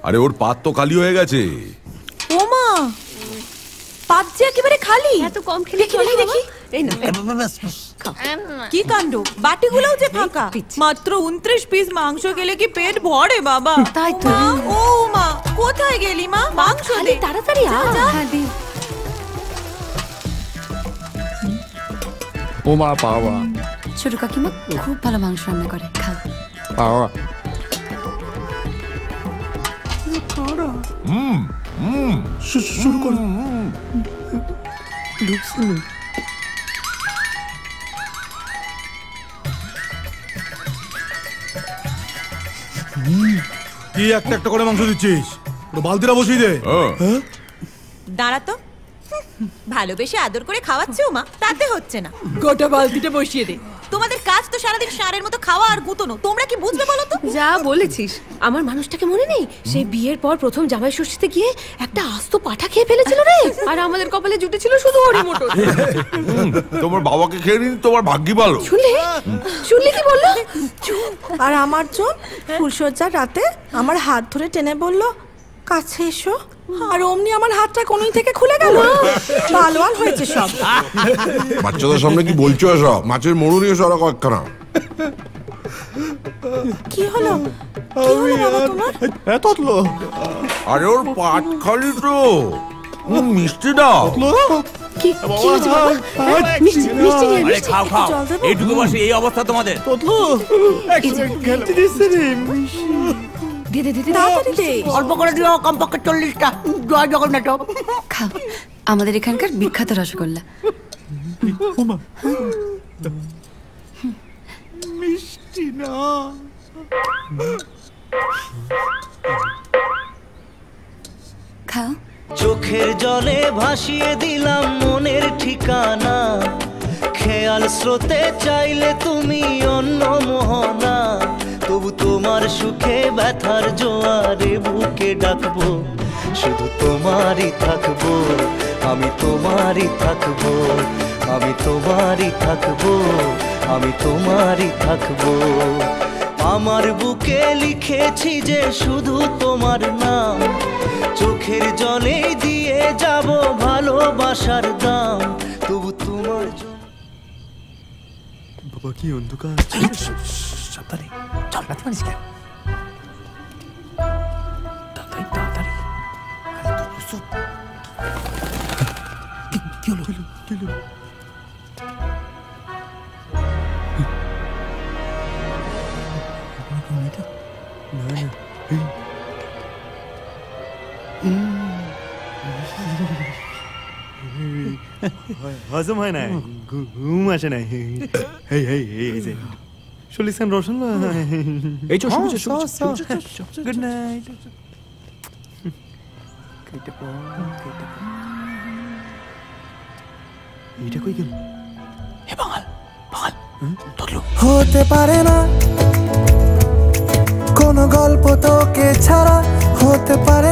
আরে ওর পাত তো খালি হয়ে গেছে। ও মা, পাত যে একেবারে খালি। এত কম খেলে দেখি দেখি। এই না, কি কাণ্ড, বাটিগুলোও যে ফাঁকা। মাত্র 29 পিস মাংস খেলে কি পেট ভরে বাবা? তাই তো। ও মা, কোথায় গেলি মা? মাংস দে তাড়াতাড়ি আ। ও মা, পাওয়া। ছোট কাকিমা খুব ভালো মাংস রান্না করে, খাও। পাওয়া। শুরু করো। কি একটা একটা করে মাংস দিচ্ছিস? বালতিটা বসিয়ে দে। দাঁড়া তো, ভালোবেসে আদর করে খাওয়াচ্ছে মা, তাতে হচ্ছে না। গোটা বালতিটা বসিয়ে দে। তোমাদের কাজ তো সারাদিন ষাঁড়ের মতো খাওয়া আর গুতনো, তোমরা কি বুঝবে বলো তো? যা বলেছিস, আমার মানুষটাকে মনে নেই? সেই বিয়ের পর প্রথম জামাই ষষ্ঠীতে গিয়ে একটা আস্ত পাঠা খেয়ে ফেলেছিল রে, আর আমাদের কপালে জুটেছিল শুধু হরি মোটর। তোমার বাবাকে খেয়ে নিন, তোমার ভাগ্যি ভালো। শুনলে কি বললো? আর আমার জন ফুলসজ্জার রাতে আমার হাত ধরে টেনে বলল, কাছে এসো, আর অমনি আমার হাতটা কোনই থেকে খুলে গেল। ভালো হয়েছে সব। বাচ্চাদের সামনে কি বলছো এসব? মাছের মরু নিয়ে সরা কয়েকখানা। কি হলো? কি হলো বাবা তোমার? তোতলো। আরে ওর পাট খালি তো, মিষ্টি দাও। কি হয়েছে বাবা? মিষ্টি মিষ্টি নিয়ে আরে খাও খাও, এইটুকু বসে এই অবস্থা তোমাদের। তোতলো ঘাটতি দিচ্ছে রে। দে দে দে দে, তাড়াতাড়ি দে। অল্প করে দিও, কমপক্ষে 40টা। জয় জগন্নাথ। খাও, আমাদের এখানকার বিখ্যাত রসগোল্লা। মিষ্টি না। খাও। চোখের জলে ভাসিয়ে দিলাম মনের ঠিকানা, খেয়াল স্রোতে চাইলে তুমি অন্য মোহনা, তবু তোমার সুখে ব্যথার জোয়ারে বুকে ডাকবো, শুধু তোমারই থাকবো, আমি তোমারই থাকবো, আমি তোমারই থাকবো, আমি তোমারই থাকবো। আমার বুকে লিখেছি যে শুধু তোমার নাম, চোখের জলে দিয়ে যাব ভালোবাসার দাম, তবু তোমার বাবা কি অন্ধকার। সাবধানে চল, রাতে পারিস কেন? তাড়াতাড়ি তাড়াতাড়ি। কি হলো? কি হলো? হজম হয় না, ঘুম আসে না। শুনলিস রোশন? এই চল, গুড নাইট। এটা কই গেল? হে বাঙাল, বাঙাল তোতলো। হতে পারে না কোনো গল্প তোকে ছাড়া, হতে পারে